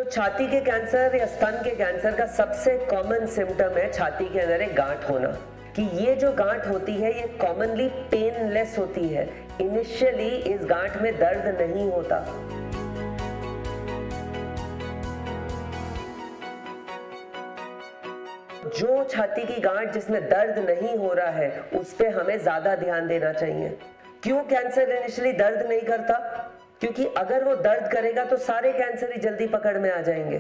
छाती के कैंसर या स्तन के कैंसर का सबसे कॉमन सिम्टम है छाती के अंदर एक गांठ होना। कि ये जो गांठ होती है ये कॉमनली पेनलेस होती है। इनिशियली इस गांठ में दर्द नहीं होता। जो छाती की गांठ जिसमें दर्द नहीं हो रहा है उस पे हमें ज्यादा ध्यान देना चाहिए। क्यों कैंसर इनिशियली दर्द नहीं करता? क्योंकि अगर वो दर्द करेगा तो सारे कैंसर ही जल्दी पकड़ में आ जाएंगे।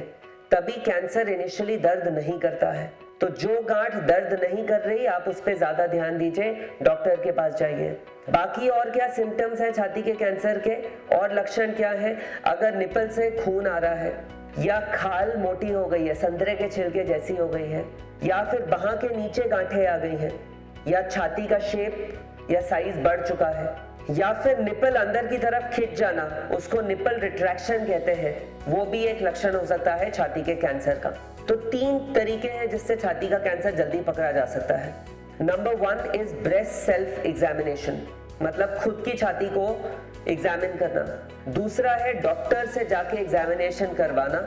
तभी कैंसर इनिशियली दर्द नहीं करता है। तो जो गांठ दर्द नहीं कर रही आप उस पर ज्यादा ध्यान दीजिए, डॉक्टर के पास जाइए। बाकी और क्या सिम्टम्स हैं छाती के कैंसर के और लक्षण क्या है? अगर निपल से खून आ रहा है या खाल मोटी हो गई है, संतरे के छिलके जैसी हो गई है, या फिर बाह के नीचे गांठें आ गई हैं, या छाती का शेप या साइज बढ़ चुका है, या फिर निपल अंदर की तरफ खिंच जाना, उसको निपल रिट्रैक्शन कहते हैं, वो भी एक लक्षण हो सकता है छाती के कैंसर का। तो 3 तरीके हैं जिससे छाती का कैंसर जल्दी पकड़ा जा सकता है। Number 1 is breast self examination, मतलब खुद की छाती को एग्जामिन करना। दूसरा है डॉक्टर से जाके एग्जामिनेशन करवाना।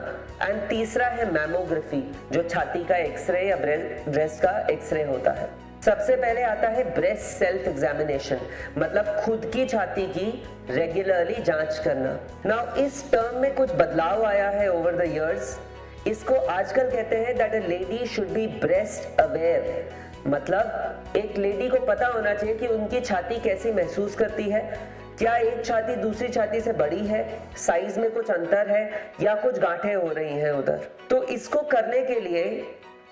एंड तीसरा है मैमोग्राफी, जो छाती का एक्सरे या ब्रेस्ट का एक्सरे होता है। सबसे पहले आता है ब्रेस्ट सेल्फ एग्जामिनेशन, मतलब खुद की छाती की रेगुलरली जांच करना। नाउ इस टर्म में कुछ बदलाव आया है ओवर द इयर्स। इसको आजकल कहते हैं that a lady should be breast aware, मतलब एक लेडी को पता होना चाहिए कि उनकी छाती कैसी महसूस करती है। क्या एक छाती दूसरी छाती से बड़ी है, साइज में कुछ अंतर है, या कुछ गांठें हो रही हैं उधर। तो इसको करने के लिए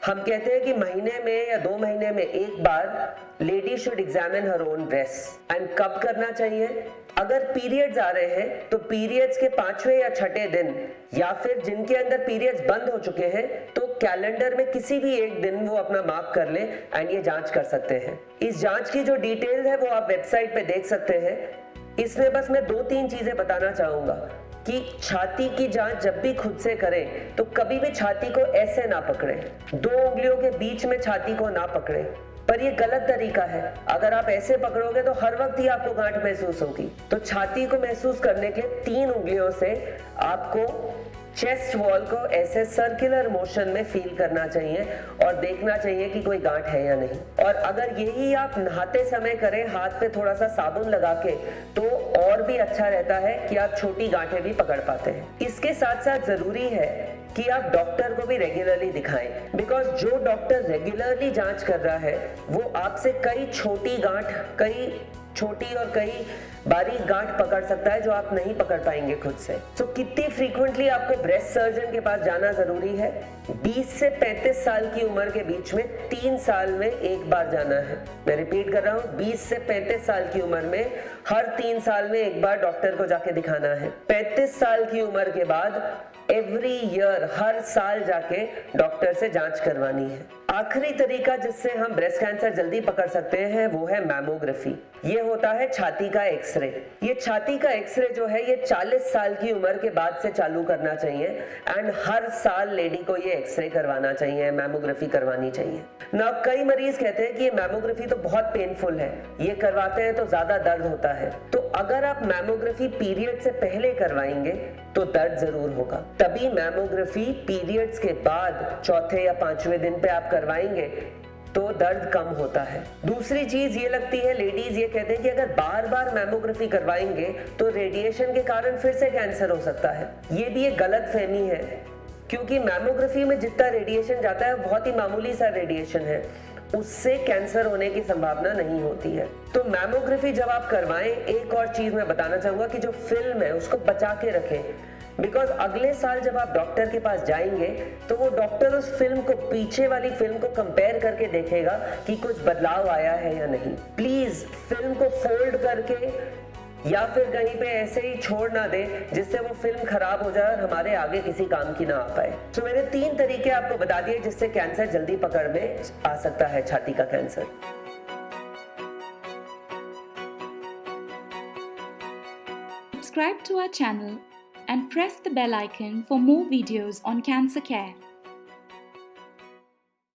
हम कहते हैं कि महीने में या 2 महीने में एक बार lady should examine her own breast. And कब करना चाहिए? अगर पीरियड्स आ रहे हैं तो पीरियड्स के 5वें या 6ठे दिन, या फिर जिनके अंदर पीरियड्स बंद हो चुके हैं तो कैलेंडर में किसी भी एक दिन वो अपना मार्क कर ले एंड ये जांच कर सकते हैं। इस जांच की जो डिटेल है वो आप वेबसाइट पे देख सकते हैं। इसमें बस मैं 2-3 चीजें बताना चाहूंगा कि छाती की जांच जब भी खुद से करें तो कभी भी छाती को ऐसे ना पकड़े, 2 उंगलियों के बीच में छाती को ना पकड़े, पर ये गलत तरीका है। अगर आप ऐसे पकड़ोगे तो हर वक्त ही आपको गांठ महसूस होगी। तो छाती को महसूस करने के लिए 3 उंगलियों से आपको चेस्ट वॉल को ऐसे सर्कुलर मोशन में फील करना चाहिए और देखना चाहिए कि कोई गांठ है या नहीं। और अगर यही आप नहाते समय करें हाथ पे थोड़ा सा साबुन लगा के, तो और भी अच्छा रहता है कि आप छोटी गांठें भी पकड़ पाते हैं। इसके साथ साथ जरूरी है कि आप डॉक्टर को भी रेगुलरली दिखाएं, बिकॉज जो डॉक्टर रेगुलरली जांच कर रहा है वो आपसे कई छोटी गांठ, कई छोटी और कई बारीक गांठ पकड़ सकता है जो आप नहीं पकड़ पाएंगे खुद से। तो कितनी फ्रीक्वेंटली आपको ब्रेस्ट सर्जन के पास जाना जरूरी है? 20 से 35 साल की उम्र के बीच में 3 साल में एक बार जाना है। मैं रिपीट कर रहा हूँ, 20 से 35 साल की उम्र में हर 3 साल में एक बार डॉक्टर को जाके दिखाना है। 35 साल की उम्र के बाद एवरी ईयर, हर साल जाके डॉक्टर से जांच करवानी है। आखिरी तरीका जिससे हम ब्रेस्ट कैंसर जल्दी पकड़ सकते हैं वो है मैमोग्राफी। ये होता है छाती का एक्सरे। ये छाती का एक्सरे जो है ये 40 साल की उम्र के बाद से चालू करना चाहिए एंड हर साल लेडी को ये एक्सरे करवाना चाहिए, मैमोग्राफी करवानी चाहिए ना। कई मरीज कहते हैं कि ये मैमोग्राफी तो बहुत पेनफुल है, ये करवाते हैं तो ज्यादा दर्द होता है। तो अगर आप मैमोग्राफी पीरियड से पहले करवाएंगे तो दर्द जरूर होगा। तभी मैमोग्राफी पीरियड्स के बाद 4थे या 5वें दिन पे आप करवाएंगे तो दर्द कम होता है। दूसरी चीज ये लगती है, लेडीज ये कहते हैं कि अगर बार बार मैमोग्राफी करवाएंगे तो रेडिएशन के कारण फिर से कैंसर हो सकता है। ये भी एक गलत फहमी है, क्योंकि मैमोग्राफी में जितना रेडिएशन जाता है बहुत ही मामूली सा रेडिएशन है, उससे कैंसर होने की संभावना नहीं होती है। तो मैमोग्राफी जब आप करवाएं, एक और चीज मैं बताना चाहूंगा कि जो फिल्म है उसको बचा के रखें, बिकॉज अगले साल जब आप डॉक्टर के पास जाएंगे तो वो डॉक्टर उस फिल्म को, पीछे वाली फिल्म को कंपेयर करके देखेगा कि कुछ बदलाव आया है या नहीं। प्लीज फिल्म को फोल्ड करके या फिर कहीं पे ऐसे ही छोड़ ना दे जिससे वो फिल्म खराब हो जाए और हमारे आगे किसी काम की ना आ पाए। तो मैंने 3 तरीके आपको बता दिए जिससे कैंसर जल्दी पकड़ में आ सकता है, छाती का cancer. Subscribe to our channel and press the bell icon for more videos on cancer care.